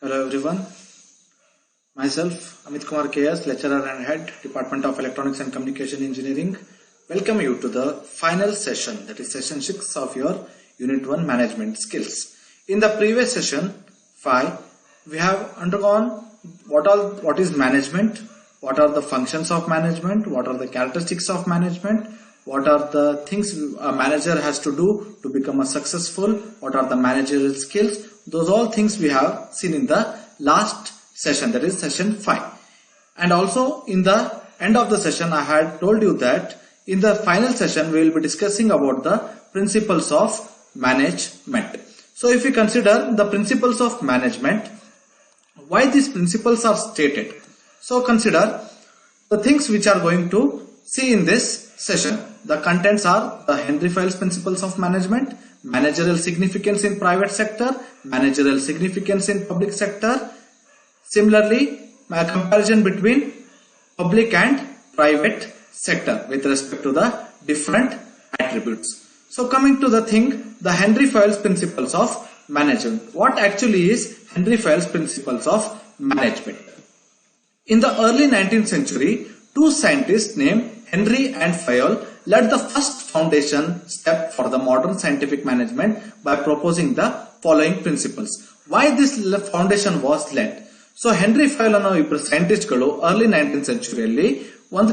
Hello everyone. Myself Amit Kumar KS, lecturer and head, Department of Electronics and Communication Engineering. Welcome you to the final session, that is session 6 of your Unit 1 Management Skills. In the previous session 5, we have undergone what is management, what are the functions of management, what are the characteristics of management, what are the things a manager has to do to become a successful, what are the managerial skills. Those all things we have seen in the last session, that is session 5. And also in the end of the session I had told you that in the final session we will be discussing about the principles of management. So if we consider the principles of management, why these principles are stated. So consider the things which are going to see in this session. The contents are the Henry Fayol's principles of management, managerial significance in private sector, managerial significance in public sector. Similarly, a comparison between public and private sector with respect to the different attributes. So coming to the thing, the Henry Fayol's principles of management. What actually is Henry Fayol's principles of management? In the early 19th century, two scientists named Henry and Fayol led the first foundation step for the modern scientific management by proposing the following principles. Why this foundation was led? So Henry Fayol ಅನ್ನೋ ಇಬ್ಬರು ಸೈಂಟಿಸ್ಟ್ಗಳು early 19th centuryಯಲ್ಲಿ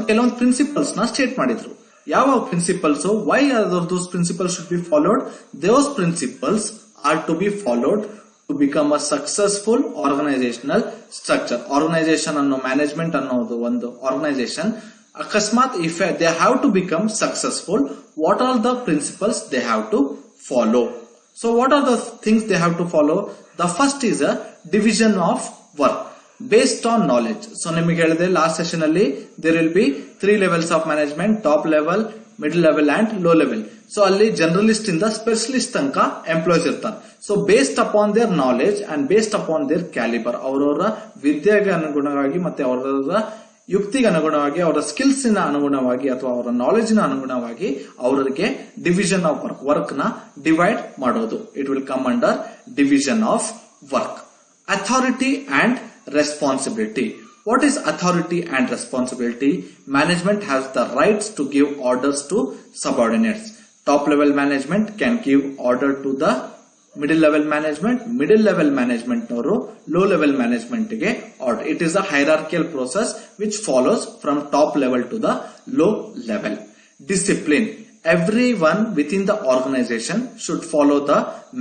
ಕೆಲವೊಂದು principles ನ state ಮಾಡಿದ್ರು. ಯಾವ principles? Why are those principles should be followed? Those principles are to be followed to become a successful organizational structure. Organization ಅನ್ನೋ management ಅನ್ನೋದು ಒಂದು organisation. Akasmat, if they have to become successful, what are the principles they have to follow? So what are the things they have to follow? The first is a division of work based on knowledge. So ನಿಮಗೆ ಹೇಳಿದೆ last session ಅಲ್ಲಿ there will be 3 levels of management: top level, middle level and low level. So ಅಲ್ಲಿ generalist ಇಂದ specialist ತನಕ employees ಇರ್ತಾರೆ. So based upon their knowledge and based upon their caliber, ಅವರವರ ವಿದ್ಯೆಗೆ ಅನುಗುಣವಾಗಿ ಮತ್ತೆ ಅವರವರ ಯುಕ್ತಿಗೆ ಅನುಗುಣವಾಗಿ, ಅವರ ಸ್ಕಿಲ್ಸ್ ನ ಅನುಗುಣವಾಗಿ ಅಥವಾ ಅವರ ನಾಲೆಜ್ ನ ಅನುಗುಣವಾಗಿ ಅವರಿಗೆ ಡಿವಿಷನ್ ಆಫ್ ವರ್ಕ್ ನ ಡಿವೈಡ್ ಮಾಡೋದು. It will come under division of work. Authority and responsibility. What is authority and responsibility? Management has the rights to give orders to subordinates. Top level management can give order to the middle level management. Middle level management noro low level management ge order. It is a hierarchical process which follows from top level to the low level. Discipline. Everyone within the organization should follow the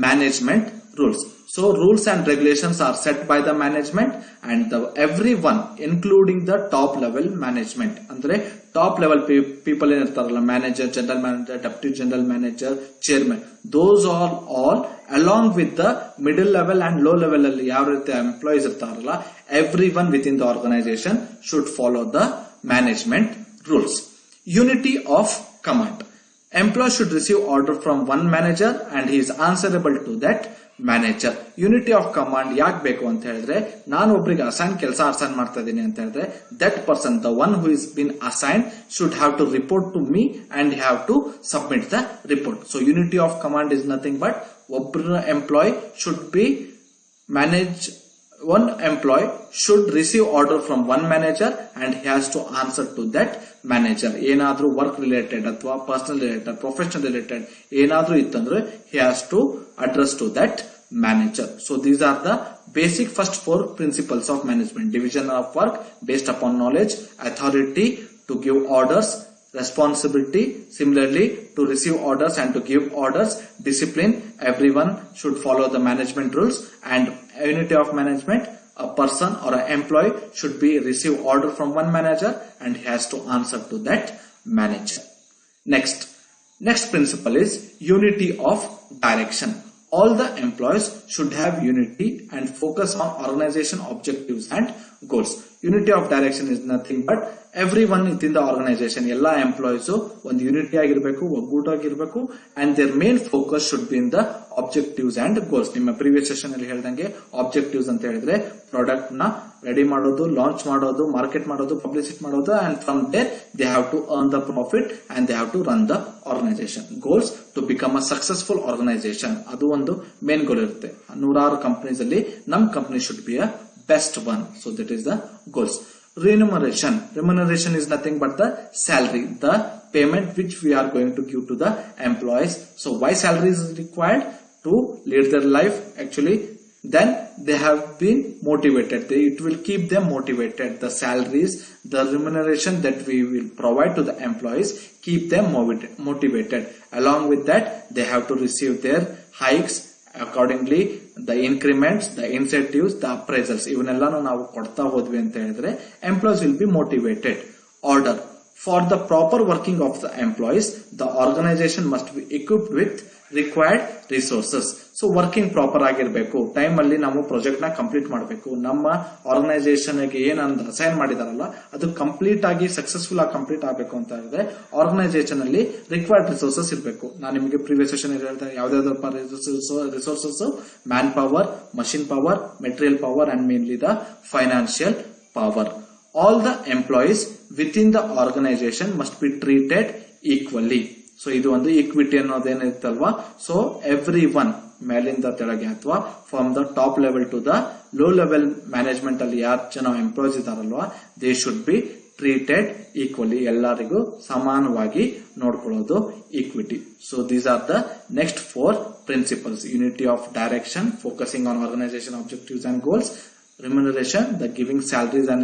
management rules. So rules and regulations are set by the management and everyone including the top level management. Andre top level people in irtaralla, manager, general manager, deputy general manager, chairman. Those are all along with the middle level and low level alli yav rite employees irtaralla, everyone within the organization should follow the management rules. Unity of command. Employee should receive order from one manager and he is answerable to that manager. Unity of command ಯಾಕೆ ಬೇಕು ಅಂತ ಹೇಳಿದ್ರೆ, ನಾನು ಒಬ್ಬರಿಗೆ ಕೆಲಸ assign ಮಾಡ್ತಾ ಇದ್ದೀನಿ ಅಂತ ಹೇಳಿದ್ರೆ that person, the one who is been assigned, should have to report to me and have to submit the report. So unity of command is nothing but ಒಬ್ಬರ employee should be managed. One employee should receive order from one manager and he has to answer to that manager. ಏನಾದ್ರೂ work related ಅಥವಾ personal related, professional related ಏನಾದ್ರೂ ಇತ್ತಂದ್ರೆ he has to address to that manager. So these are the basic first 4 principles of management. Division of work based upon knowledge, authority to give orders, responsibility similarly to receive orders and to give orders, discipline, everyone should follow the management rules, and unity of management, a person or an employee should be receive order from one manager and he has to answer to that manager. Next principle is unity of direction. All the employees should have unity and focus on organization objectives and goals. Unity of direction is nothing but everyone within the organization, ಎಲ್ಲ employees ಒಂದು unity ಆಗಿರಬೇಕು, ಒಗ್ಗೂಟಾಗಿರ್ಬೇಕು, and their main focus should be in the objectives and goals. ನಿಮ್ಮ previous session ಅಲ್ಲಿ ಹೇಳ್ದಂಗೆ objectives ಅಂತ ಹೇಳಿದ್ರೆ product ನ ready ಮಾಡೋದು, ಲಾಂಚ್ ಮಾಡೋದು, ಮಾರ್ಕೆಟ್ ಮಾಡೋದು, ಪಬ್ಲಿಸಿಟಿ ಮಾಡೋದು, and from there they have to earn the profit and they have to run the organization. Goals to become a successful organization, ಅದು ಒಂದು ಮೇನ್ ಗೋಲ್ ಇರುತ್ತೆ. ನೂರಾರು ಕಂಪನೀಸ್ ಅಲ್ಲಿ ನಮ್ company should be a best one. So that is the goals. Remuneration is nothing but the salary, the payment which we are going to give to the employees. So why salary is required? To lead their life. Actually, then they have been motivated. It will keep them motivated. The salaries, the remuneration that we will provide to the employees keep them motivated. Along with that, they have to receive their hikes, accordingly the increments, the incentives, the appraisals, ಇವನ್ನೆಲ್ಲಾನು ನಾವು ಕೊಡ್ತಾ ಹೋದ್ವಿ ಅಂತ ಹೇಳಿದ್ರೆ employees will be motivated. Order. For the proper working of the employees, the organization must be equipped with required resources. So working proper ಆಗಿರಬೇಕು, time ಅಲ್ಲಿ ನಾವು project ನ complete ಮಾಡಬೇಕು, ನಮ್ಮ ಆರ್ಗನೈಸೇಷನ್ ಗೆ ಏನಂತ ಅಸೈನ್ ಮಾಡಿದಾರಲ್ಲ ಅದು ಕಂಪ್ಲೀಟ್ ಆಗಿ ಸಕ್ಸಸ್ಫುಲ್ ಆಗಿ ಕಂಪ್ಲೀಟ್ ಆಗಬೇಕು ಅಂತ ಹೇಳಿದ್ರೆ ಆರ್ಗನೈಸೇಷನ್ ಅಲ್ಲಿ ರಿಕ್ವೈರ್ಡ್ ರಿಸೋರ್ಸಸ್ ಇರಬೇಕು. ನಾನು ನಿಮಗೆ ಪ್ರೀವಿಯಸ್ ಸೆಷನ್ ಹೇಳ್ತಾ ಯಾವ್ದಾದ್ರು resources, man power, machine power, material power and mainly the financial power. All the employees within the organization must be treated equally. So ಇದು ಒಂದು ಈಕ್ವಿಟಿ ಅನ್ನೋದೇನಿರುತ್ತಲ್ವಾ, ಸೊ ಎವ್ರಿ ಒನ್ ಮೇಲಿಂದ ತೆಳಗೆ ಅಥವಾ from the top level to the low level management ಅಲ್ಲಿ ಯಾರು ಜನ employees ಇದಾರಲ್ವಾ, they should be treated equally, ಎಲ್ಲರಿಗೂ ಸಮಾನವಾಗಿ ನೋಡ್ಕೊಳ್ಳೋದು ಈಕ್ವಿಟಿ. So these are the next 4 principles. Unity of direction, focusing on organisation objectives and goals. Remuneration, the giving salaries and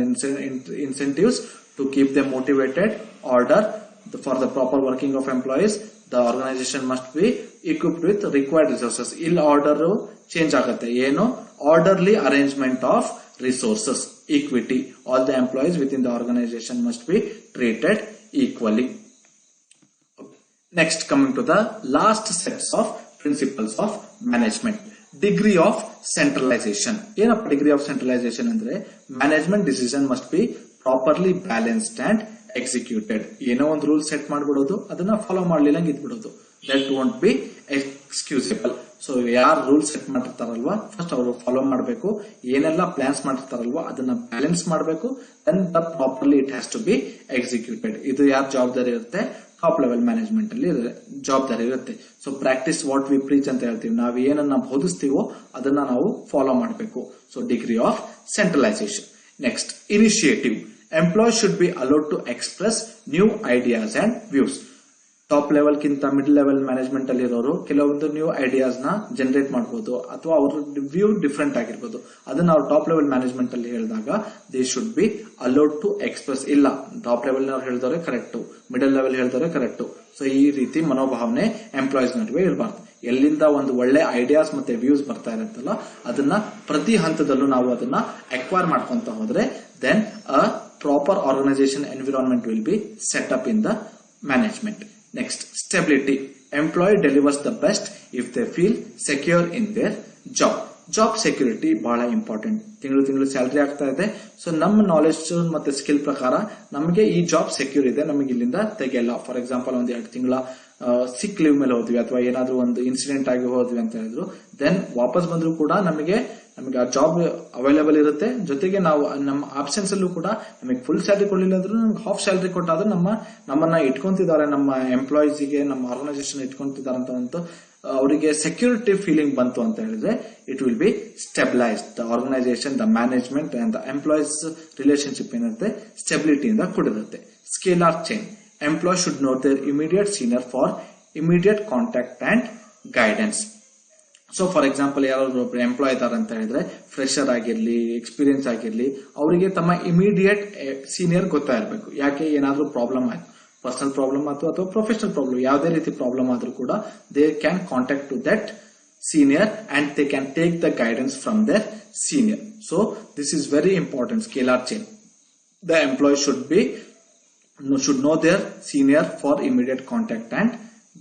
incentives to keep them motivated. Order, for the proper working of employees, the organization must be equipped with required resources. Il order change ಆಗುತ್ತೆ, ಏನು orderly arrangement of resources. Equity, all the employees within the organization must be treated equally. Next, coming to the last sets of principles of management. Degree of centralisation. ಏನಪ್ಪ degree of centralisation ಅಂದ್ರೆ management decision must be properly balanced and executed. ಏನೋ ಒಂದು rule set ಮಾಡ್ಬಿಡೋದು, ಅದನ್ನ follow ಮಾಡ್ಲಿಲ್ಲ ಇದ್ಬಿಡೋದು, that won't be excusable. So ಯಾರು rule set ಮಾಡಿರ್ತಾರಲ್ವಾ ಫಸ್ಟ್ ಅವರು ಫಾಲೋ ಮಾಡಬೇಕು, ಏನೆಲ್ಲ ಪ್ಲಾನ್ಸ್ ಮಾಡಿರ್ತಾರಲ್ವಾ ಅದನ್ನ ಬ್ಯಾಲೆನ್ಸ್ ಮಾಡಬೇಕು, then the properly it has to be executed. ಇದು ಯಾರ ಜವಾಬ್ದಾರಿ ಇರುತ್ತೆ? ಟಾಪ್ ಲೆವೆಲ್ ಮ್ಯಾನೇಜ್ಮೆಂಟ್ ಅಲ್ಲಿ ಜವಾಬ್ದಾರಿ ಇರುತ್ತೆ. So practice what we preach ಅಂತ ಹೇಳ್ತೀವಿ, ನಾವು ಏನನ್ನ ಬೋಧಿಸ್ತೀವೋ ಅದನ್ನ ನಾವು ಫಾಲೋ ಮಾಡಬೇಕು. So degree of centralisation. Next, initiative. Employee should be allowed to express new ideas and views. Top level ಕಿಂತ ಮಿಡ್ ಲೆವೆಲ್ ಮ್ಯಾನೇಜ್ಮೆಂಟ್ ಅಲ್ಲಿ ಇರೋರು ಕೆಲವೊಂದು ನ್ಯೂ ಐಡಿಯಾಸ್ ನ ಜನರೇಟ್ ಮಾಡಬಹುದು ಅಥವಾ ಅವ್ರ ವ್ಯೂ ಡಿಫ್ರೆಂಟ್ ಆಗಿರ್ಬೋದು. ಅದನ್ನ ಅವ್ರು ಟಾಪ್ ಲೆವೆಲ್ ಮ್ಯಾನೇಜ್ಮೆಂಟ್ ಅಲ್ಲಿ ಹೇಳಿದಾಗ they should be allowed to express. ಇಲ್ಲ ಟಾಪ್ ಲೆವೆಲ್ ನವ್ರು ಹೇಳಿದವರೆ ಕರೆಕ್ಟ್, ಮಿಡಲ್ ಲೆವೆಲ್ ಹೇಳಿದವರೆ ಕರೆಕ್ಟ್. ಸೊ ಈ ರೀತಿ ಮನೋಭಾವನೆ ಎಂಪ್ಲಾಯೀಸ್ ನಡುವೆ ಇರಬಾರ್ದು. ಎಲ್ಲಿಂದ ಒಂದು ಒಳ್ಳೆ ಐಡಿಯಾಸ್ ಮತ್ತೆ ವ್ಯೂಸ್ ಬರ್ತಾ ಇರುತ್ತಲ್ಲ ಅದನ್ನ ಪ್ರತಿ ಹಂತದಲ್ಲೂ ನಾವು ಅದನ್ನ ಅಕ್ವೈರ್ ಮಾಡ್ಕೊಂತ ಹೋದ್ರೆ then a proper organisation environment will be set up in the management. Next, stability. Employee delivers the best if they feel secure in their job. Job security ಬಹಳ ಇಂಪಾರ್ಟೆಂಟ್. ತಿಂಗಳು ಸ್ಯಾಲರಿ ಆಗ್ತಾ ಇದೆ. ಸೊ ನಮ್ಮ knowledge ಮತ್ತೆ skill ಪ್ರಕಾರ ನಮಗೆ ಈ job secure ಇದೆ, ನಮಗೆ ಇಲ್ಲಿಂದ ತೆಗೆಯಲ್ಲ. ಫಾರ್ ಎಕ್ಸಾಂಪಲ್ ಒಂದ್ 2 ತಿಂಗಳ ಸಿಕ್ ಲೀವ್ ಮೇಲೆ ಹೋದ್ವಿ ಅಥವಾ ಏನಾದ್ರೂ ಒಂದು ಇನ್ಸಿಡೆಂಟ್ ಆಗಿ ಹೋದ್ವಿ ಅಂತ ಹೇಳಿದ್ರು, ದೆನ್ ವಾಪಸ್ ಬಂದ್ರು ಕೂಡ ನಮಗೆ ಆ ಜಾಬ್ ಅವೈಲೇಬಲ್ ಇರುತ್ತೆ. ಜೊತೆಗೆ ನಾವು ನಮ್ಮ ಆಬ್ಸೆನ್ಸ್ ಅಲ್ಲೂ ಕೂಡ ನಮಗೆ ಫುಲ್ ಸ್ಯಾಲರಿ ಕೊಡ್ಲಿಲ್ಲ ಅಂದ್ರೂ ನಮ್ಗೆ ಹಾಫ್ ಸ್ಯಾಲರಿ ಕೊಟ್ಟಾದ್ರೂ ನಮ್ಮನ್ನ ಇಟ್ಕೊಂತಿದ್ದಾರೆ, ನಮ್ಮ ಎಂಪ್ಲಾಯೀಸ್ಗೆ ನಮ್ಮ ಆರ್ಗನೈಸೇಷನ್ ಇಟ್ಕೊಂತಿದ್ದಾರೆ ಅಂತ ಒಂದು ಅವರಿಗೆ ಸೆಕ್ಯೂರಿಟಿ ಫೀಲಿಂಗ್ ಬಂತು ಅಂತ ಹೇಳಿದ್ರೆ it will be stabilised. The organisation, the management and the employees relationship ಏನಿರುತ್ತೆ ಸ್ಟೆಬಿಲಿಟಿಯಿಂದ ಕೂಡಿರುತ್ತೆ. Scalar chain. Employee should note their immediate senior for immediate contact and guidance. So for example ಯಾರಾದ್ರೂ ಒಬ್ರು ಎಂಪ್ಲಾಯ್ ಇದಾರೆ ಅಂತ ಹೇಳಿದ್ರೆ ಫ್ರೆಶರ್ ಆಗಿರ್ಲಿ, ಎಕ್ಸ್ಪೀರಿಯನ್ಸ್ ಆಗಿರ್ಲಿ, ಅವರಿಗೆ ತಮ್ಮ ಇಮಿಡಿಯೇಟ್ ಸೀನಿಯರ್ ಗೊತ್ತಾ ಇರಬೇಕು. ಯಾಕೆ ಏನಾದ್ರೂ ಪ್ರಾಬ್ಲಮ್ ಆಯ್ತು, ಪರ್ಸನಲ್ ಪ್ರಾಬ್ಲಮ್ ಆಯ್ತು ಅಥವಾ ಪ್ರೊಫೆಷನಲ್ ಪ್ರಾಬ್ಲಮ್, ಯಾವುದೇ ರೀತಿ ಪ್ರಾಬ್ಲಮ್ ಆದ್ರೂ ಕೂಡ they can contact to that senior and they can take the guidance from their senior. So this is very important. Scalar chain. The employee should know their senior for immediate contact and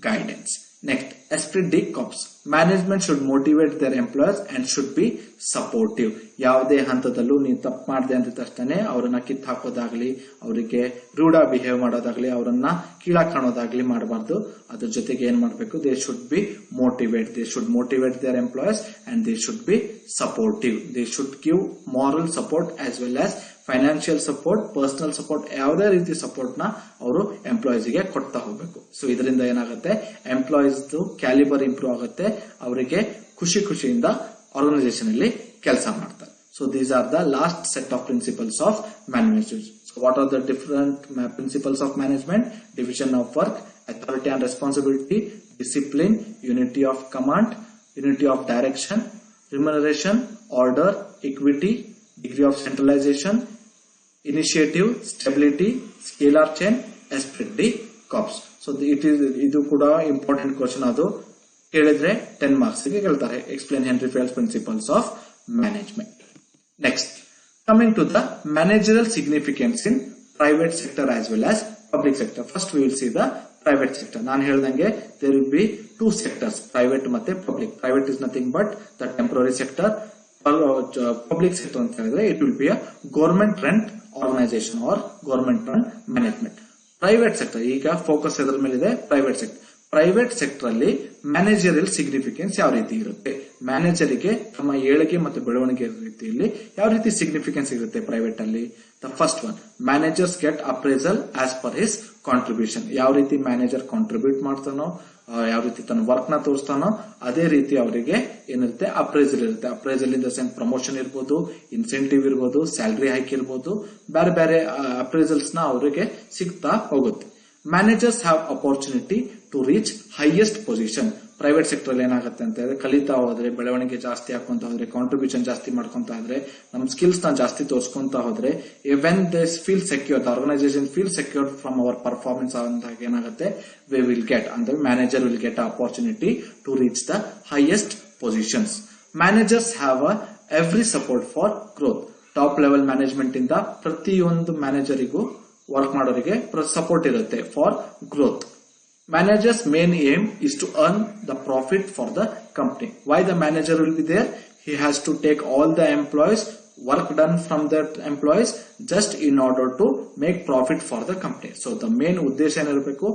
guidance. Next, Esprit de corps. Management should motivate their employees and should be supportive. ಯಾವುದೇ ಹಂತದಲ್ಲೂ ನೀವು ತಪ್ಪು ಮಾಡಿದೆ ಅಂತ ತಕ್ಷಣ ಅವರನ್ನ ಕಿತ್ತು ಹಾಕೋದಾಗ್ಲಿ, ಅವರಿಗೆ ರೂಢ ಬಿಹೇವ್ ಮಾಡೋದಾಗ್ಲಿ, ಅವರನ್ನ ಕೀಳಾಗಿ ಕಾಣೋದಾಗ್ಲಿ ಮಾಡಬಾರ್ದು. ಅದ್ರ ಜೊತೆಗೆ ಏನ್ ಮಾಡಬೇಕು, they should B motivate. They should motivate there employees and they should B supportive. They should give moral support as well as financial support, personal support, ಯಾವುದೇ ರೀತಿ ಸಪೋರ್ಟ್ ನ ಅವರು ಎಂಪ್ಲಾಯೀಸ್ ಗೆ ಕೊಡ್ತಾ ಹೋಗ್ಬೇಕು. ಸೊ ಇದರಿಂದ ಏನಾಗುತ್ತೆ, ಎಂಪ್ಲಾಯೀಸ್ ಕ್ಯಾಲಿಬರ್ ಇಂಪ್ರೂವ್ ಆಗುತ್ತೆ, ಅವರಿಗೆ ಖುಷಿಯಿಂದ ಆರ್ಗನೈಸೇಷನ್ ಅಲ್ಲಿ ಕೆಲಸ ಮಾಡ್ತಾರೆ. So these are the last set of principles of management. So what are the different principles of management? Division of work, authority and responsibility, discipline, unity of command, unity of direction, remuneration, order, equity, degree of centralization, initiative, stability, scalar chain, esprit de corps. So ಇದು ಕೂಡ important question. ಅದು ಕೇಳಿದ್ರೆ 10 marks ಗೆ ಕೇಳ್ತಾರೆ. Explain Henry Fayol's principles of management. Next, coming to the managerial significance in private sector as well as public sector. First we will see the private sector. ನಾನು ಹೇಳ್ದಂಗೆ there will be two sectors, private ಮತ್ತೆ public. Private is nothing but the temporary sector. Public sector ಅಂತ ಹೇಳಿದ್ರೆ it will be a government run organization or government run management. Private sector ಈಗ focus ಎದರ ಮೇಲೆ ಇದೆ, private sector. Private sector ಅಲ್ಲಿ managerial significance ಯಾವ ರೀತಿ ಇರುತ್ತೆ, ಮ್ಯಾನೇಜರಿಗೆ ತಮ್ಮ ಏಳಿಗೆ ಮತ್ತು ಬೆಳವಣಿಗೆ ರೀತಿಯಲ್ಲಿ ಯಾವ ರೀತಿ ಸಿಗ್ನಿಫಿಕೆನ್ಸ್ ಇರುತ್ತೆ ಪ್ರೈವೇಟ್ ಅಲ್ಲಿ? The first one, managers get appraisal as per his contribution. ಯಾವ ರೀತಿ ಮ್ಯಾನೇಜರ್ ಕಾಂಟ್ರಿಬ್ಯೂಟ್ ಮಾಡ್ತಾನೋ, ಯಾವ ರೀತಿ ತನ್ನ ವರ್ಕ್ ನ ತೋರಿಸ್ತಾನೋ ಅದೇ ರೀತಿ ಅವರಿಗೆ ಏನಿರುತ್ತೆ, ಅಪ್ರೈಸಲ್ ಇರುತ್ತೆ. Appraisal in the sense promotion ಇರ್ಬೋದು, ಇನ್ಸೆಂಟಿವ್ ಇರ್ಬೋದು, ಸ್ಯಾಲರಿ ಹೈಕ್ ಇರ್ಬೋದು, ಬೇರೆ ಬೇರೆ ಅಪ್ರೈಸಲ್ಸ್ ನ ಅವರಿಗೆ ಸಿಗ್ತಾ ಹೋಗುತ್ತೆ. Managers have opportunity to reach highest position. Private sector ಅಲ್ಲಿ ಏನಾಗುತ್ತೆ ಅಂತ ಹೇಳಿದ್ರೆ, ಕಲಿತಾ ಹೋದ್ರೆ, ಬೆಳವಣಿಗೆ ಜಾಸ್ತಿ ಹಾಕೊಂತ ಹೋದ್ರೆ, ಕಾಂಟ್ರಿಬ್ಯೂಷನ್ ಜಾಸ್ತಿ ಮಾಡ್ಕೊಂತ ಹೋದ್ರೆ, ನಮ್ ಸ್ಕಿಲ್ಸ್ ನ ಜಾಸ್ತಿ ತೋರಿಸ್ಕೊಂತ ಹೋದ್ರೆ, when they feel secure, the organisation feel secure from our performance ಅಂದಾಗ ಏನಾಗುತ್ತೆ, ವಿ ವಿಲ್ ಗೆಟ್ ಅಂದ್ರೆ manager will get opportunity to reach the highest positions. Managers have every support for growth. Top level management ಇಂದ ಪ್ರತಿಯೊಂದು ಮ್ಯಾನೇಜರಿಗೂ, work ಮಾಡೋರಿಗೆ support ಇರುತ್ತೆ for growth. Manager's main aim is to earn the profit for the company. Why the manager will be there? He has to take all the employees, work done from that employees just in order to make profit for the company. So the main ಉದ್ದೇಶ ಏನಿರಬೇಕು,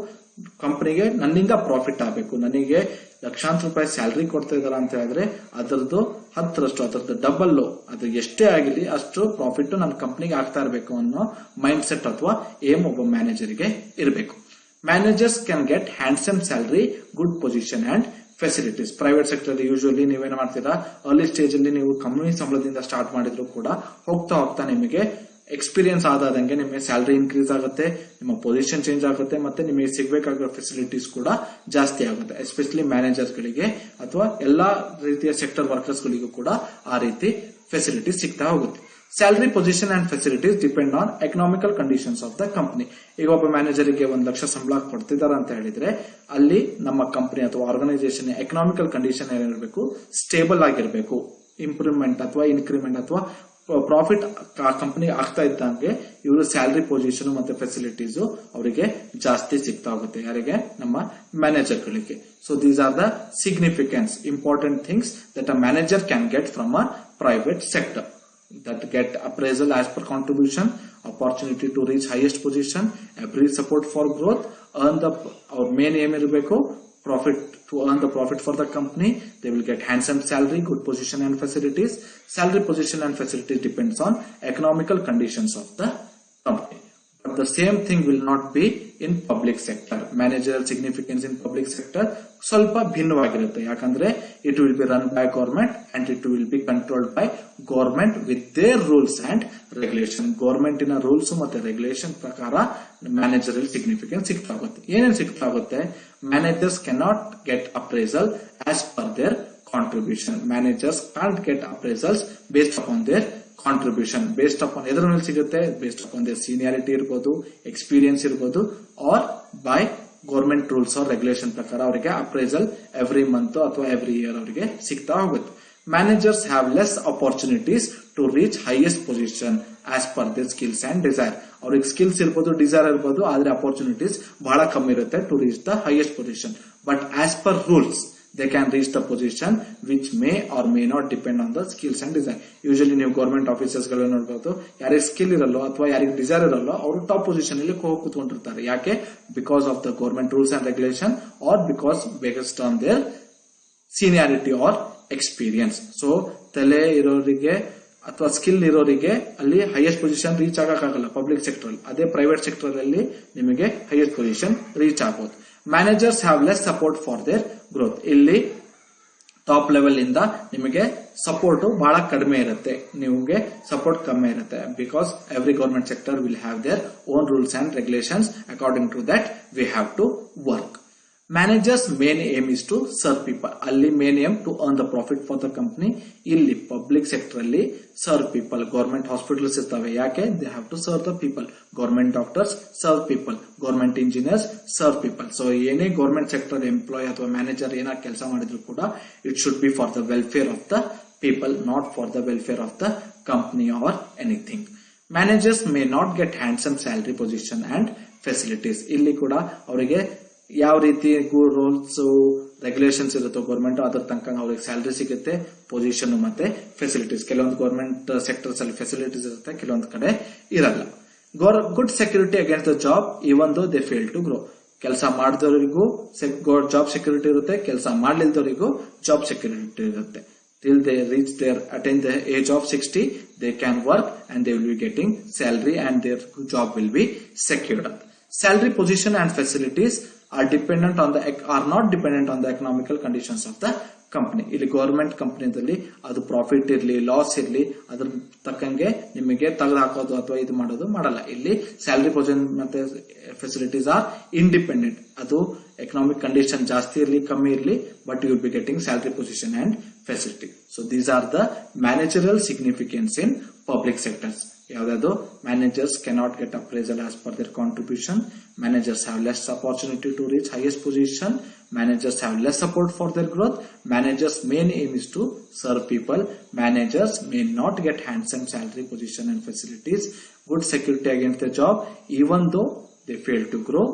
ಕಂಪನಿಗೆ ನನ್ನಿಂದ profit ಆಗಬೇಕು. ನನಗೆ ಲಕ್ಷಾಂತರ ರೂಪಾಯಿ salary ಕೊಡ್ತಾ ಇದಾರೆ ಅಂತ ಹೇಳಿದ್ರೆ ಅದರದ್ದು 10ರಷ್ಟು, ಅದರದ್ದು ಡಬಲ್, ಅದು ಎಷ್ಟೇ ಆಗಿಲಿ ಅಷ್ಟು ಪ್ರಾಫಿಟ್ ನನ್ನ ಕಂಪನಿಗೆ ಆಗ್ತಾ ಇರಬೇಕು ಅನ್ನೋ ಮೈಂಡ್ ಸೆಟ್ ಅಥವಾ ಏಮ್ ಒಬ್ಬ ಮ್ಯಾನೇಜರ್ಗೆ ಇರಬೇಕು. Managers can get handsome salary, good position and facilities. Private sector usually ನೀವೇನ್ ಮಾಡ್ತೀರಾ, ಅರ್ಲಿ ಸ್ಟೇಜ್ ಅಲ್ಲಿ ನೀವು ಕಮ್ಮಿ ಸಂಬಳದಿಂದ ಸ್ಟಾರ್ಟ್ ಮಾಡಿದ್ರು ಕೂಡ ಹೋಗ್ತಾ ನಿಮಗೆ ಎಕ್ಸ್ಪೀರಿಯನ್ಸ್ ಆದಂಗೆ ನಿಮಗೆ ಸ್ಯಾಲರಿ ಇನ್ಕ್ರೀಸ್ ಆಗುತ್ತೆ, ನಿಮ್ಮ ಪೊಸಿಷನ್ ಚೇಂಜ್ ಆಗುತ್ತೆ, ಮತ್ತೆ ನಿಮಗೆ ಸಿಗಬೇಕಾಗಿರೋ ಫೆಸಿಲಿಟೀಸ್ ಕೂಡ ಜಾಸ್ತಿ ಆಗುತ್ತೆ. ಎಸ್ಪೆಷಲಿ ಮ್ಯಾನೇಜರ್ಸ್ ಗಳಿಗೆ ಅಥವಾ ಎಲ್ಲಾ ರೀತಿಯ ಸೆಕ್ಟರ್ ವರ್ಕರ್ಸ್ ಗಳಿಗೂ ಕೂಡ ಆ ರೀತಿ ಫೆಸಿಲಿಟೀಸ್ ಸಿಗ್ತಾ ಹೋಗುತ್ತೆ. Salary position and facilities depend on economical conditions of the company. ಈಗ ಒಬ್ಬ ಮ್ಯಾನೇಜರ್ಗೆ 1 ಲಕ್ಷ ಸಂಬಳ ಕೊಡ್ತಿದ್ದಾರೆ ಅಂತ ಹೇಳಿದ್ರೆ ಅಲ್ಲಿ ನಮ್ಮ ಕಂಪನಿ ಅಥವಾ ಆರ್ಗನೈಸೇಷನ್ ಎಕನಾಮಿಕಲ್ ಕಂಡೀಷನ್ ಏನಿರಬೇಕು, ಸ್ಟೇಬಲ್ ಆಗಿರಬೇಕು. ಇಂಪ್ರೂವ್ಮೆಂಟ್ ಅಥವಾ ಇನ್ಕ್ರಿಮೆಂಟ್ ಅಥವಾ ಪ್ರಾಫಿಟ್ ಕಂಪನಿ ಆಗ್ತಾ ಇದ್ದಂಗೆ ಇವರು ಸ್ಯಾಲರಿ ಪೊಸಿಷನ್ ಮತ್ತೆ ಫೆಸಿಲಿಟೀಸ್ ಅವರಿಗೆ ಜಾಸ್ತಿ ಸಿಗ್ತಾ ಹೋಗುತ್ತೆ. ಯಾರಿಗೆ? ನಮ್ಮ ಮ್ಯಾನೇಜರ್ ಗಳಿಗೆ. So these are the significance important things that a manager can get from a private sector. That get appraisal as per contribution, opportunity to reach highest position, every support for growth, earn the our main aim irbeku profit, to earn the profit for the company. They will get handsome salary, good position and facilities. Salary, position and facilities depends on economical conditions of the company. But the same thing will not be in public sector. Managerial significance in public sector ಸ್ವಲ್ಪ ಭಿನ್ನವಾಗಿರುತ್ತೆ. ಯಾಕಂದ್ರೆ it will be run by government and it will be controlled by government with their rules and regulation. ಗವರ್ಮೆಂಟಿನ rules ಮತ್ತೆ regulation ಪ್ರಕಾರ managerial significance ಸಿಗ್ತಾ ಹೋಗುತ್ತೆ. ಏನೇನು ಸಿಗ್ತಾ ಹೋಗುತ್ತೆ? Managers cannot get appraisal as per their contribution. Managers can't get appraisals based upon their contribution. Based upon ಎದ್ರ ಮೇಲೆ ಸಿಗುತ್ತೆ? ಬೇಸ್ಡ್ ಅಪಾನ್ ದೇರ್ ಸೀನಿಯಾರಿಟಿ ಇರ್ಬೋದು, ಎಕ್ಸ್ಪೀರಿಯನ್ಸ್ ಇರ್ಬೋದು, or by government rules or regulation ಪ್ರಕಾರ ಅವರಿಗೆ ಅಪ್ರೈಸಲ್ ಎವ್ರಿ ಮಂತ್ ಅಥವಾ every year ಅವರಿಗೆ ಸಿಗ್ತಾ ಹೋಗುತ್ತೆ. Managers have less opportunities to reach highest position as per their skills and desire. ಅವ್ರಿಗೆ ಸ್ಕಿಲ್ಸ್ ಇರ್ಬೋದು, ಡಿಸೈರ್ ಇರ್ಬೋದು, ಆದ್ರೆ ಅಪರ್ಚುನಿಟೀಸ್ ಬಹಳ ಕಮ್ಮಿ ಇರುತ್ತೆ to reach the highest position. But as per rules they can reach the position which may or may not depend on the skills and desire. Usually ನೀವು government officers ಗಳು ನೋಡಬಹುದು, ಯಾರಿಗೆ ಸ್ಕಿಲ್ ಇರಲ್ಲೋ ಅಥವಾ ಯಾರಿಗೆ ಡಿಸೈರ್ ಇರಲ್ಲೋ ಅವರು ಟಾಪ್ ಪೊಸಿಷನ್ ಅಲ್ಲಿ ಹೋಗಿ ಕೂತ್ಕೊಂಡಿರ್ತಾರೆ. ಯಾಕೆ? Because of the government rules and regulation or because based on their seniority or experience. So ತಲೆ ಇರೋರಿಗೆ ಅಥವಾ ಸ್ಕಿಲ್ ಇರೋರಿಗೆ ಅಲ್ಲಿ ಹೈಯೆಸ್ಟ್ ಪೊಸಿಷನ್ ರೀಚ್ ಆಗಕ್ಕಾಗಲ್ಲ ಪಬ್ಲಿಕ್ ಸೆಕ್ಟರ್ ಅಲ್ಲಿ. ಅದೇ ಪ್ರೈವೇಟ್ ಸೆಕ್ಟರ್ ಅಲ್ಲಿ ನಿಮಗೆ ಹೈಯೆಸ್ಟ್ ಪೊಸಿಷನ್ ರೀಚ್ ಆಗಬಹುದು. Managers have less support for their growth. ಇಲ್ಲಿ ಟಾಪ್ ಲೆವೆಲ್ ಇಂದ ನಿಮಗೆ ಸಪೋರ್ಟ್ ಬಹಳ ಕಡಿಮೆ ಇರುತ್ತೆ, ನಿಮಗೆ ಸಪೋರ್ಟ್ ಕಮ್ಮಿ ಇರುತ್ತೆ. Because every government sector will have their own rules and regulations. According to that we have to work. Managers main aim is to serve people. ಅಲ್ಲಿ main aim to earn the profit for the company. ಇಲ್ಲಿ public sector ಅಲ್ಲಿ serve people. Government hospitals ಇರ್ತವೆ, ಯಾಕೆ? They have to serve the people. Government doctors serve people, government engineers serve people. So ಏನೇ government sector employ ಅಥವಾ manager ಏನಾದ್ರು ಕೆಲಸ ಮಾಡಿದ್ರು ಕೂಡ it should be for the welfare of the people, not for the welfare of the company or anything. Managers may not get handsome salary position and facilities. ಇಲ್ಲಿ ಕೂಡ ಅವರಿಗೆ ಯಾವ ರೀತಿ ರೂಲ್ಸ್ ರೆಗ್ಯುಲೇಷನ್ಸ್ ಇರುತ್ತೋ ಗವರ್ಮೆಂಟ್ ಅದರ ತನಕ ಅವ್ರಿಗೆ ಸ್ಯಾಲರಿ ಸಿಗುತ್ತೆ, ಪೊಸಿಷನ್ ಮತ್ತೆ ಫೆಸಿಲಿಟೀಸ್. ಕೆಲವೊಂದು ಗವರ್ಮೆಂಟ್ ಸೆಕ್ಟರ್ಸ್ ಅಲ್ಲಿ ಫೆಸಿಲಿಟೀಸ್ ಇರುತ್ತೆ, ಕೆಲವೊಂದು ಕಡೆ ಇರಲ್ಲ. Good security against the job even though they fail to grow. ಕೆಲಸ ಮಾಡಿದವರಿಗೂ ಜಾಬ್ ಸೆಕ್ಯೂರಿಟಿ ಇರುತ್ತೆ, ಕೆಲಸ ಮಾಡಲಿಲ್ದವರಿಗೂ ಜಾಬ್ ಸೆಕ್ಯೂರಿಟಿ ಇರುತ್ತೆ. Till they reach their attain the age of 60, they can work and they will be getting salary and their job will be secured. Salary, position and facilities are not dependent on the economical conditions of the company. ಇಲ್ಲಿ government ಕಂಪನಿದಲ್ಲಿ ಅದು profit ಇರಲಿ loss ಇರಲಿ ಅದ್ರ ತಕ್ಕಂಗೆ ನಿಮಗೆ ತೆಗೆದು ಹಾಕೋದು ಅಥವಾ ಇದು ಮಾಡೋದು ಮಾಡಲ್ಲ. ಇಲ್ಲಿ ಸ್ಯಾಲರಿ ಪೊಸಿಷನ್ ಮತ್ತೆ ಫೆಸಿಲಿಟೀಸ್ ಆರ್ ಇಂಡಿಪೆಂಡೆಂಟ್. ಅದು ಎಕನಾಮಿಕ್ ಕಂಡೀಷನ್ ಜಾಸ್ತಿ ಇರಲಿ ಕಮ್ಮಿ ಇರಲಿ, but you will be getting salary position and facility. So these are the managerial significance in public sectors. ಯಾವ್ದಾದ್ರು managers cannot get appraisal as per their contribution. Managers have less opportunity to reach highest position. Managers have less support for their growth. Managers' main aim is to serve people. Managers may not get handsome salary, position and facilities. Good security against the job even though they fail to grow.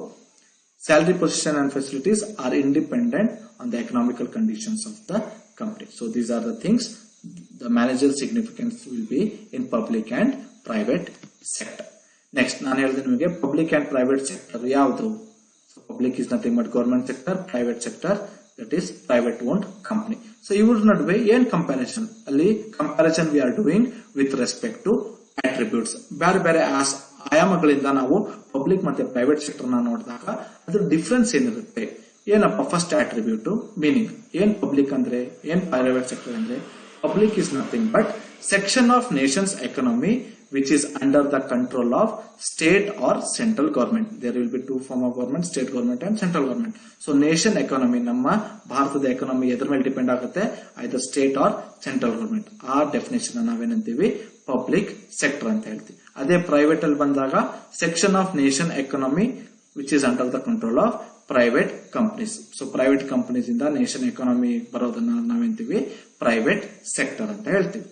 Salary, position and facilities are independent on the economical conditions of the company. So these are the things. The managerial significance will be in public and private sector. Next ನಾನು ಹೇಳಿದೆ ನಿಮಗೆ public and private sector ಯಾವುದು. Public is nothing but government sector, private sector that is private owned company. So ಇವ್ರ ನಡುವೆ ಏನ್ comparison? ಅಲ್ಲಿ comparison we are doing with respect to attributes. ಬೇರೆ ಬೇರೆ ಆಯಾಮಗಳಿಂದ ನಾವು ಪಬ್ಲಿಕ್ ಮತ್ತೆ ಪ್ರೈವೇಟ್ ಸೆಕ್ಟರ್ ನ ನೋಡಿದಾಗ ಅದ್ರ ಡಿಫ್ರೆನ್ಸ್ ಏನಿರುತ್ತೆ. ಏನಪ್ಪ ಫಸ್ಟ್ ಅಟ್ರಿಬ್ಯೂಟ್ ಮೀನಿಂಗ್. ಏನ್ ಪಬ್ಲಿಕ್ ಅಂದ್ರೆ, ಏನ್ ಪ್ರೈವೇಟ್ ಸೆಕ್ಟರ್ ಅಂದ್ರೆ? Public is nothing but section of nation's economy which is under the control of state or central government. There will be two form of government, state government and central government. So nation economy, ನಮ್ಮ ಭಾರತದ economy ಎದ್ರ ಮೇಲೆ depend ಆಗುತ್ತೆ? Either state or central government. ಆ definition ನಾವೇನಂತೀವಿ public sector ಅಂತ ಹೇಳ್ತೀವಿ. ಅದೇ ಪ್ರೈವೇಟ್ ಅಲ್ಲಿ ಬಂದಾಗ section of nation economy which is under the control of private companies. So private companies ಇಂದ ನೇಷನ್ ಎಕಾನಮಿ ಬರೋದನ್ನ ನಾವೇಂತೀವಿ ಪ್ರೈವೇಟ್ ಸೆಕ್ಟರ್ ಅಂತ ಹೇಳ್ತೀವಿ.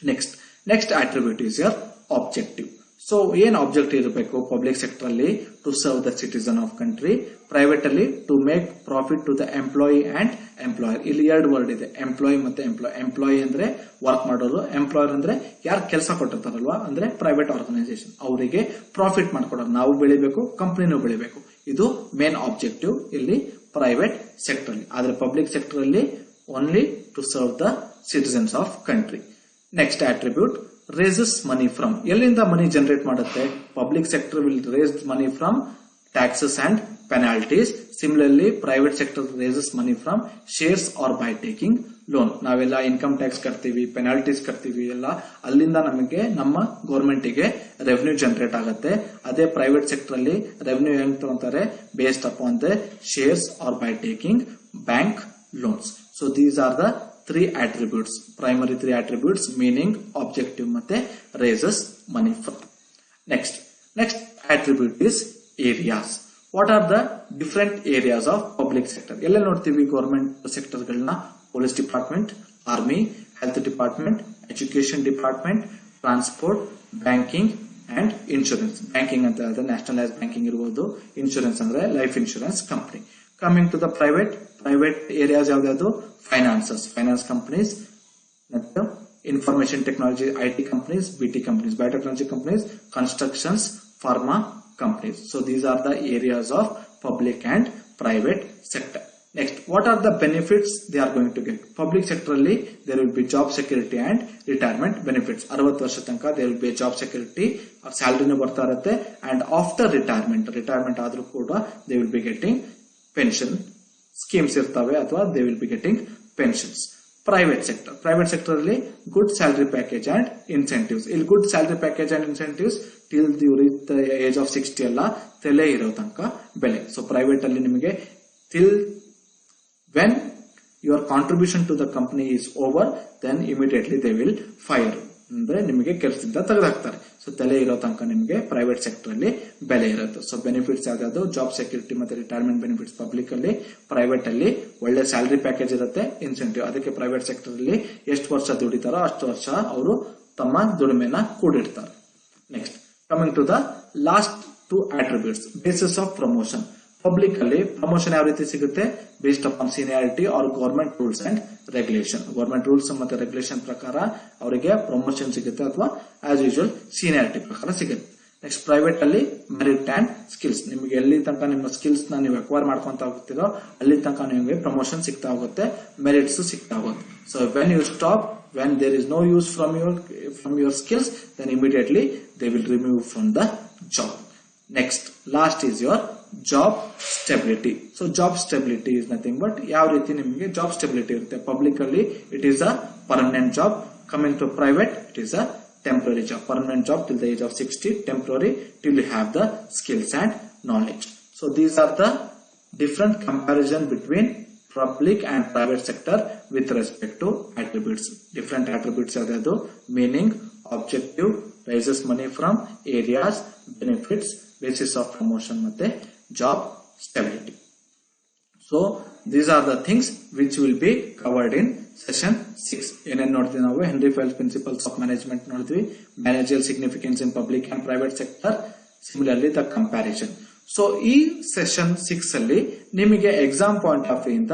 Next attribute is your objective. ಸೊ ಏನ್ ಆಬ್ಜೆಕ್ಟಿವ್ ಇರಬೇಕು ಪಬ್ಲಿಕ್ ಸೆಕ್ಟರ್ ಅಲ್ಲಿ? To serve the citizen of country. Private ಅಲ್ಲಿ to make profit to the employee and employer. ಇಲ್ಲಿ ಎರಡು ವರ್ಡ್ ಇದೆ, ಎಂಪ್ಲಾಯಿ ಮತ್ತೆ ಎಂಪ್ಲಾಯ್. ಎಂಪ್ಲಾಯಿ ಅಂದ್ರೆ ವರ್ಕ್ ಮಾಡೋರು, ಎಂಪ್ಲಾಯರ್ ಅಂದ್ರೆ ಯಾರು ಕೆಲಸ ಕೊಟ್ಟಿರ್ತಾರಲ್ವಾ, ಅಂದ್ರೆ ಪ್ರೈವೇಟ್ ಆರ್ಗನೈಸೇಷನ್, ಅವರಿಗೆ ಪ್ರಾಫಿಟ್ ಮಾಡ್ಕೊಡೋರು. ನಾವು ಬೆಳಿಬೇಕು, ಕಂಪನಿನೂ ಬೆಳಿಬೇಕು. ಇದು ಮೇನ್ ಆಬ್ಜೆಕ್ಟಿವ್ ಇಲ್ಲಿ ಪ್ರೈವೇಟ್ ಸೆಕ್ಟರ್ ಅಲ್ಲಿ. ಆದ್ರೆ ಪಬ್ಲಿಕ್ ಸೆಕ್ಟರ್ ಅಲ್ಲಿ only to serve the citizens of country. Next attribute raises money from. ಎಲ್ಲಿಂದ ಮನಿ ಜನರೇಟ್ ಮಾಡುತ್ತೆ? Public sector will raise money from taxes and penalties. Similarly private sector raises money from shares or by taking loan. ನಾವೆಲ್ಲ income tax ಕಟ್ತೀವಿ, penalties ಕಟ್ತೀವಿ, ಎಲ್ಲ ಅಲ್ಲಿಂದ ನಮಗೆ ನಮ್ಮ government ಗೆ ರೆವೆನ್ಯೂ ಜನರೇಟ್ ಆಗುತ್ತೆ. ಅದೇ ಪ್ರೈವೇಟ್ ಸೆಕ್ಟರ್ ಅಲ್ಲಿ ರೆವೆನ್ಯೂ ಹೆಂಗ್ ತಗೊಂತಾರೆ? Based upon the shares or by taking bank loans. So these are the three attributes, primary three attributes, meaning, objective ಮತ್ತೆ raises money from. Next attribute is areas. What are the different areas of public sector? ಎಲ್ಲ ನೋಡ್ತೀವಿ government sector ಗಳನ್ನ, police department, army, health department, education department, transport, banking and insurance. Banking ಅಂತ ಹೇಳಿದ್ರೆ nationalise banking ಇರಬಹುದು, insurance ಅಂದ್ರೆ life insurance company. Coming to the private areas ಯಾವ್ದು? Finance companies, ಮತ್ತು information technology IT companies, BT companies, biotechnology companies, constructions, pharma companies. So these are the areas of public and private sector. Next, what are the benefits they are going to get? Public sector alli there will be job security and retirement benefits. 60 ವರ್ಷ ತನಕ there will be a job security, salary nu ಬರ್ತಾ ಇರುತ್ತೆ, and after retirement ಆದ್ರೂ ಕೂಡ they will be getting pension schemes ಇರ್ತವೆ, ಅಥವಾ they will be getting pensions. Private sector ಅಲ್ಲಿ good salary package and incentives. ಇಲ್ಲಿ good salary package and incentives till you reach the age of 60 ಅಲ್ಲ, ತಲೆ ಇರೋ ತನಕ ಬೆಲೆ. ಸೊ ಪ್ರೈವೇಟ್ ಅಲ್ಲಿ ನಿಮಗೆ till when your contribution to the company is over, then immediately they will fire. ಅಂದ್ರೆ ನಿಮಗೆ ಕೆಲಸದಿಂದ ತೆಗೆದುಹಾಕ್ತಾರೆ. ಸೊ ತಲೆ ಇರೋ ತನಕ ನಿಮಗೆ ಪ್ರೈವೇಟ್ ಸೆಕ್ಟರ್ ಅಲ್ಲಿ ಬೆಲೆ ಇರುತ್ತೆ. ಸೊ ಬೆನಿಫಿಟ್ಸ್ ಯಾವ್ದು? ಜಾಬ್ ಸೆಕ್ಯೂರಿಟಿ ಮತ್ತೆ ರಿಟೈರ್ಮೆಂಟ್ ಬೆನಿಫಿಟ್ಸ್ ಪಬ್ಲಿಕ್ ಅಲ್ಲಿ. ಪ್ರೈವೇಟ್ ಅಲ್ಲಿ ಒಳ್ಳೆ ಸ್ಯಾಲರಿ ಪ್ಯಾಕೇಜ್ ಇರುತ್ತೆ, ಇನ್ಸೆಂಟಿವ್. ಅದಕ್ಕೆ ಪ್ರೈವೇಟ್ ಸೆಕ್ಟರ್ ಅಲ್ಲಿ ಎಷ್ಟು ವರ್ಷ ದುಡಿತಾರೋ ಅಷ್ಟು ವರ್ಷ ಅವರು ತಮ್ಮ ದುಡಿಮೆನ ಕೂಡಿಡ್ತಾರೆ. Next, coming to the last 2 attributes, basis of promotion. Public ಅಲ್ಲಿ ಪ್ರಮೋಷನ್ ಯಾವ ರೀತಿ ಸಿಗುತ್ತೆ? Based upon seniority or government rules and regulation. Government rules ಮತ್ತೆ ರೆಗ್ಯುಲೇಷನ್ ಪ್ರಕಾರ ಅವರಿಗೆ ಪ್ರಮೋಷನ್ ಸಿಗುತ್ತೆ, ಅಥವಾ ಆಸ್ ಯೂಶುವಲ್ ಸೀನಿಯಾರಿಟಿ ಪ್ರಕಾರ ಸಿಗುತ್ತೆ. ನೆಕ್ಸ್ಟ್, ಪ್ರೈವೇಟ್ ಅಲ್ಲಿ ಮೆರಿಟ್ ಅಂಡ್ ಸ್ಕಿಲ್ಸ್. ನಿಮಗೆ ಎಲ್ಲಿ ತನಕ ನಿಮ್ಮ ಸ್ಕಿಲ್ಸ್ ನ ನೀವು ಅಕ್ವೈರ್ ಮಾಡ್ಕೊಂತ ಹೋಗ್ತೀರೋ ಅಲ್ಲಿ ತನಕ ನಿಮಗೆ ಪ್ರಮೋಷನ್ ಸಿಗ್ತಾ ಹೋಗುತ್ತೆ, ಮೆರಿಟ್ಸ್ ಸಿಗ್ತಾ ಹೋಗುತ್ತೆ. So when you stop, when there is no use from your skills, then immediately they will remove from the job. Next, last is your job stability. So job stability is nothing but ಯಾವ ರೀತಿ ನಿಮಗೆ job stability ಇರುತ್ತೆ. Public ಅಲ್ಲಿ it is a permanent job. Coming to private it is a temporary job. Permanent job till the age of 60, temporary till you have the skills and knowledge. So these are the different comparison between public and private sector with respect to attributes. Different attributes are there: meaning, objective, raises money from, areas, benefits, basis of promotion ಮತ್ತೆ job stability. So these are the things which will be covered in session 6. ಏನೇನು ನೋಡ್ತೀವಿ ನಾವು? Henri Fayol's principles of management ನೋಡ್ತೀವಿ, manager significance in public and private sector, similarly the comparison. So ಈ session 6 ಅಲ್ಲಿ ನಿಮಗೆ exam point of view ಇಂದ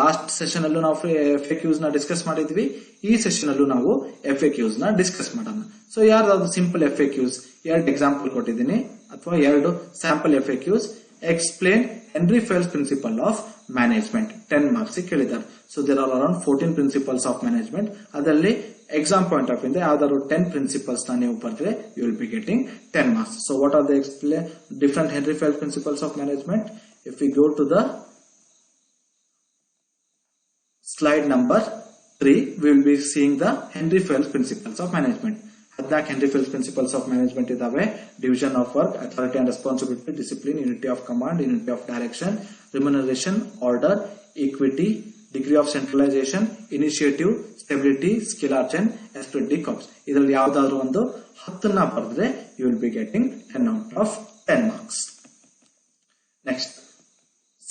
last session ಅಲ್ಲೂ ನಾವು FAQs ನ ಡಿಸ್ಕಸ್ ಮಾಡಿದ್ವಿ, ಈ ಸೆಷನ್ ಅಲ್ಲೂ ನಾವು FAQs ನ ಡಿಸ್ಕಸ್ ಮಾಡೋಣ. ಸೊ ಯಾರ್ದಾದ್ರು ಸಿಂಪಲ್ FAQs 2 ಎಕ್ಸಾಂಪಲ್ ಕೊಟ್ಟಿದ್ದೀನಿ, ಅಥವಾ 2 sample FAQs. Explain Henri Fayol's principle of management 10 marks ಕೇಳಿದ್ದಾರೆ. So there are around 14 principles of management. ಅದರಲ್ಲಿ ಎಕ್ಸಾಮ್ ಪಾಯಿಂಟ್ ಆಫ್ ಇಂದ ಯಾವ್ದಾದ್ರು 10 ಪ್ರಿನ್ಸಿಪಲ್ಸ್ ನ ನೀವು ಬರೆದ್ರೆ you will be getting 10 marks. So what are the explain different Henri Fayol's principles of management? If we go to the slide number 3, we will be seeing the Henry Fels principles of management. 14 Henry Fels principles of management idave: division of work, authority and responsibility, discipline, unity of command, unity of direction, remuneration, order, equity, degree of centralization, initiative, stability, skill arch and esprit de corps. ಇದರಲ್ಲಿ ಯಾವ್ದಾದ್ರು ಒಂದು 10 ನ ಬರೆದ್ರೆ you will be getting 10 out of 10 marks. Next,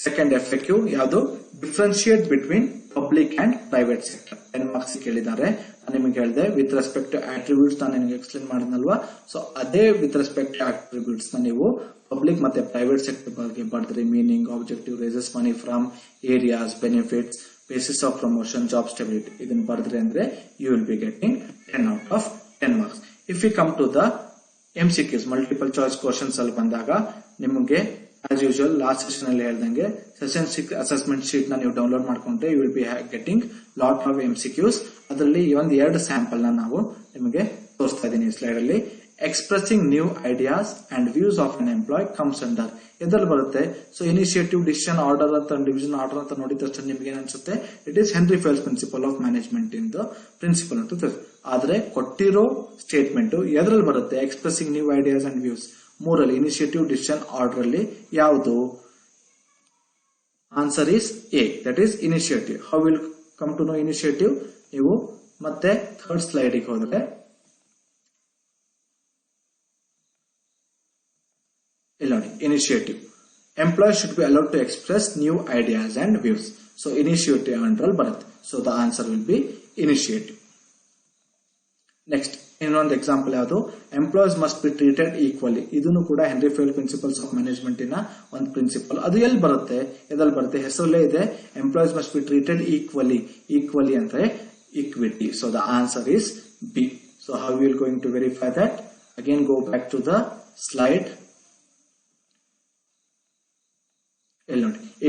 second FAQ ಯಾವುದು? Differentiate between public and private sector. 10 marks ಕೇಳಿದ್ದಾರೆ. ನಾನು ನಿಮಗೆ ಹೇಳಿದೆ ವಿತ್ ರೆಸ್ಪೆಕ್ಟ್ ಟು ಅಟ್ರಿಬ್ಯೂಟ್ಸ್ ನಾನು ನಿಮಗೆ ಎಕ್ಸ್ಪ್ಲೇನ್ ಮಾಡಿದ್ನಲ್ವಾ. ಸೊ ಅದೇ ವಿತ್ ರೆಸ್ಪೆಕ್ಟ್ ಟು ಅಟ್ರಿಬ್ಯೂಟ್ಸ್ ನ ನೀವು ಪಬ್ಲಿಕ್ ಮತ್ತೆ ಪ್ರೈವೇಟ್ ಸೆಕ್ಟರ್ ಬಗ್ಗೆ ಬರೆದ್ರೆ meaning, objective, raises money from, areas, benefits, basis of promotion, job stability ಇದನ್ನ ಬರೆದ್ರೆ ಅಂದ್ರೆ you will be getting 10 out of 10 marks. If you come to the MCQs, multiple choice questions ಅಲ್ಲಿ ಬಂದಾಗ ನಿಮಗೆ as usual last session ಅಲ್ಲಿ ಹೇಳ್ದಂಗೆ session 6 assessment sheet ನ ನೀವು ಡೌನ್ಲೋಡ್ ಮಾಡ್ಕೊಂಡ್ರೆ you will be getting lot of MCQs. ಅದರಲ್ಲಿ ಒಂದು 2 ಸ್ಯಾಂಪಲ್ ನ ನಾವು ನಿಮಗೆ ತೋರಿಸ್ತಾ ಇದ್ದೀನಿ ಈ ಸ್ಲೈಡ್ ಅಲ್ಲಿ. Expressing new ideas and views of an employee comes under ಎದ್ರಲ್ಲಿ ಬರುತ್ತೆ? ಸೊ ಇನಿಷಿಯೇಟಿವ್, ಡಿಸಿಷನ್, ಆರ್ಡರ್ ಅಂತ ಡಿವಿಷನ್ ಆರ್ಡರ್ ಅಂತ ನೋಡಿದ ತಕ್ಷಣ ನಿಮ್ಗೆ ಏನ್ ಅನ್ಸುತ್ತೆ? It is Henri Fayol's principle of management in the principle ಅಂತ. ಆದ್ರೆ ಕೊಟ್ಟಿರೋ ಸ್ಟೇಟ್ಮೆಂಟ್ ಎದ್ರಲ್ಲಿ ಬರುತ್ತೆ? Expressing new ideas and views 3 initiative, decision, order ಅಲ್ಲಿ ಯಾವುದು? Answer is A, that is initiative. How will come to know initiative? ನೀವು ಮತ್ತೆ third slide ಗೆ ಹೋದ್ರೆ ಇಲ್ಲಿ ನೋಡಿ, initiative employee should be allowed to express new ideas and views. So initiative ಅಂಡ್ರಲ್ಲಿ ಬರುತ್ತೆ. So the answer will be initiative. Next, ಇನ್ನೊಂದು example ಯಾವುದು, employees must be treated equally. ಇದನ್ನು ಕೂಡ Henri Fayol principles of management ಇನ ಒಂದು principal. ಅದು ಎಲ್ಲಿ ಬರುತ್ತೆ, ಎಲ್ಲಿ ಬರುತ್ತೆ, ಹೆಸರಲ್ಲೇ ಇದೆ, employees must be treated equally. Equally ಅಂದ್ರೆ equity. So the answer is B. So how we are going to verify that? Again go back to the slide.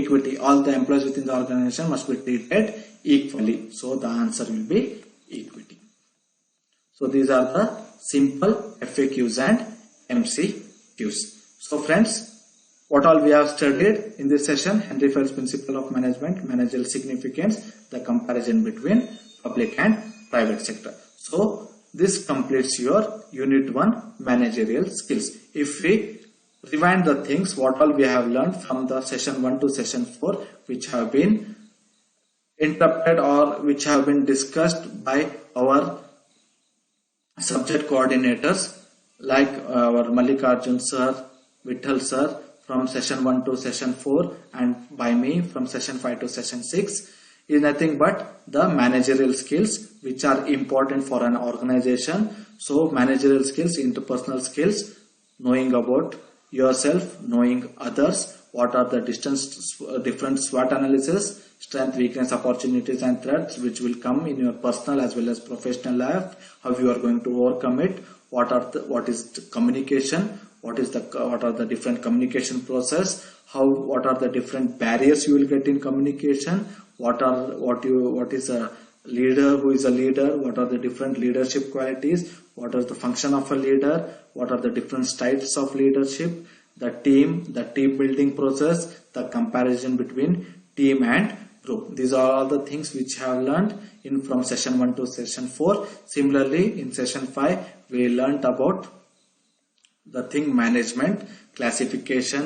Equity. All the employees within the organization must be treated equally. So the answer will be equity. So these are the simple FAQs and MCQs. So friends, what all we have studied in this session: Henry Fell's principle of management, managerial significance, the comparison between public and private sector. So this completes your unit 1 managerial skills. If we rewind the things, what all we have learned from the session 1 to session 4, which have been interrupted or which have been discussed by our subject coordinators like our Mallikarjun sir, Vittal sir from session 1 to session 4, and by me from session 5 to session 6, is nothing but the managerial skills which are important for an organization. So managerial skills, interpersonal skills, knowing about yourself, knowing others, what are the different SWOT analysis, strength, weakness, opportunities and threats which will come in your personal as well as professional life, how you are going to overcome it, what is the communication, what are the different communication process, what are the different barriers you will get in communication, what is a leader, who is a leader, what are the different leadership qualities, what is the function of a leader, what are the different types of leadership, the team building process, the comparison between team and group. These are all the things which I have learned from session 1 to session 4. Similarly, in session 5 we learnt about the thing management, classification,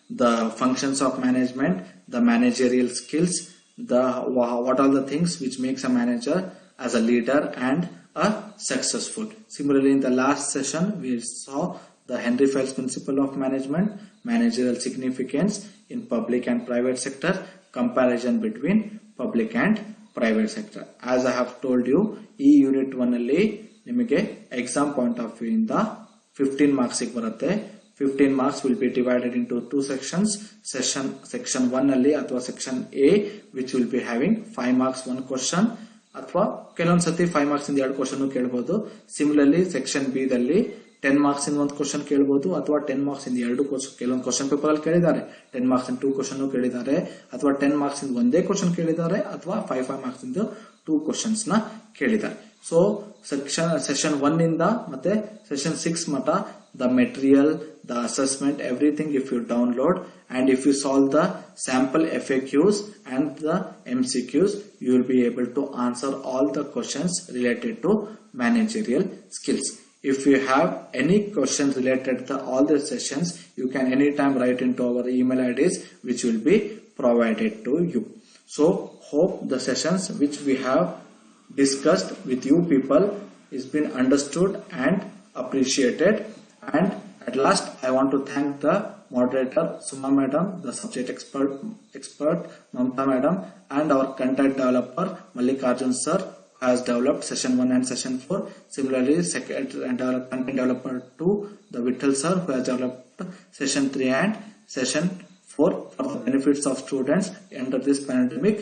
the functions of management, the managerial skills, what are the things which makes a manager as a leader and a successful. Similarly, in the last session we saw the Henry Fell's principle of management, managerial significance in public and private sector, comparison between public and private sector. As I have told you, ಈ unit 1 ಅಲ್ಲಿ ನಿಮಗೆ exam point of view ಇಂದ 15 marks ಬರುತ್ತೆ. 15 marks will be divided into 2 sections. Section 1 ಅಲ್ಲಿ ಅಥವಾ section A, which will be having 5 marks 1 question, ಅಥವಾ ಕೆಲವೊಂದು ಸತಿ 5 marks ಇಂದ 2 question ಕೇಳಬಹುದು. Similarly, section B ದಲ್ಲಿ 10 marks in 1 question ಕೇಳಬಹುದು, ಅಥವಾ 10 marks in 2 question. ಕೆಲವೊಂದು ಕ್ವಶನ್ ಪೇಪರ್ ಅಲ್ಲಿ ಕೇಳಿದ್ದಾರೆ 10 marks in 2 question ಕೇಳಿದ್ದಾರೆ, ಅಥವಾ 10 marks in ಒಂದೇ ಕ್ವಶನ್ ಕೇಳಿದ್ದಾರೆ, ಅಥವಾ 5 marks in 2 questions ನ ಕೇಳಿದ್ದಾರೆ. So session 1 ಇಂದ ಮತ್ತೆ session 6 ಮಟ the material, the assessment, everything if you download and if you solve the sample FAQs and the MCQs, you will be able to answer all the questions related to managerial skills. If you have any questions related to all the sessions, you can anytime write into our email IDs which will be provided to you. So hope the sessions which we have discussed with you people is been understood and appreciated. And at last I want to thank the moderator Suma madam, the subject expert Mamta madam, and our content developer Mallikarjun sir has developed session 1 and session 4. Similarly, content developer 2, the Vittal sir, who has developed session 3 and session 4 for the benefits of students under this pandemic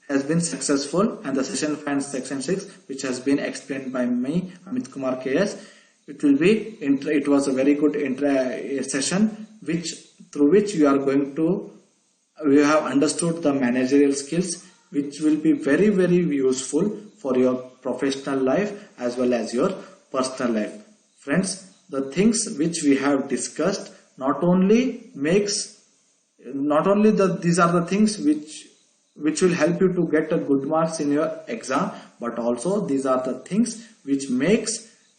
has been successful, and the session 5 and section 6 which has been explained by me, Amit Kumar KS. It was a very good session through which you have understood the managerial skills which will be very, very useful for your professional life as well as your personal life. Friends, the things which we have discussed these are the things which will help you to get a good marks in your exam, but also these are the things which makes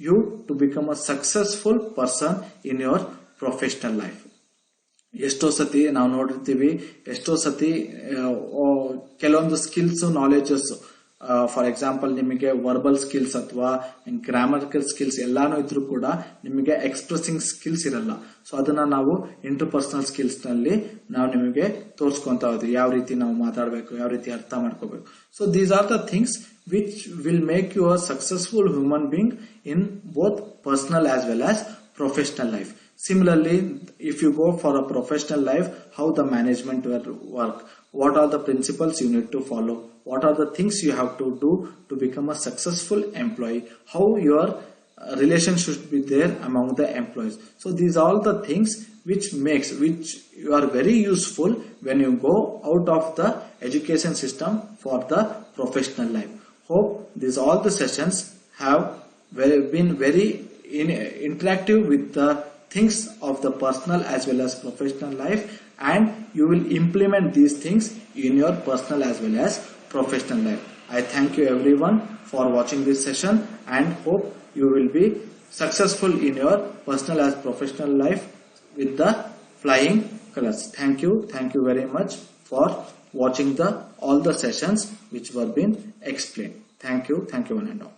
you to become a successful person in your professional life. ಎಷ್ಟೋ ಸತಿ ನಾವು ನೋಡಿರ್ತೀವಿ, ಎಷ್ಟೋ ಸತಿ ಕೆಲವೊಂದು skills knowledges for example ನಿಮಗೆ verbal skills ಅಥವಾ ಗ್ರಾಮರಿಕಲ್ skills ಎಲ್ಲಾನು ಇದ್ರೂ ಕೂಡ ನಿಮಗೆ ಎಕ್ಸ್ಪ್ರೆಸಿಂಗ್ ಸ್ಕಿಲ್ಸ್ ಇರಲ್ಲ. ಸೊ ಅದನ್ನ ನಾವು ಇಂಟರ್ಪರ್ಸನಲ್ ಸ್ಕಿಲ್ಸ್ ನಲ್ಲಿ ನಾವು ನಿಮಗೆ ತೋರಿಸ್ಕೊಂತ ಹೋದ್ವಿ, ಯಾವ ರೀತಿ ನಾವು ಮಾತಾಡಬೇಕು, ಯಾವ ರೀತಿ ಅರ್ಥ ಮಾಡ್ಕೋಬೇಕು. So these are the things which will make you a successful human being in both personal as well as professional life. Similarly, if you go for a professional life, how the management will work, what are the principles you need to follow, what are the things you have to do to become a successful employee, how your relation should be there among the employees. So these are all the things which are very useful when you go out of the education system for the professional life. Hope these all the sessions have been very interactive with the things of the personal as well as professional life, and you will implement these things in your personal as well as professional life. I thank you everyone for watching this session and hope you will be successful in your personal as professional life with the flying colors. Thank you very much for watching all the sessions which were being explained. Thank you one and all.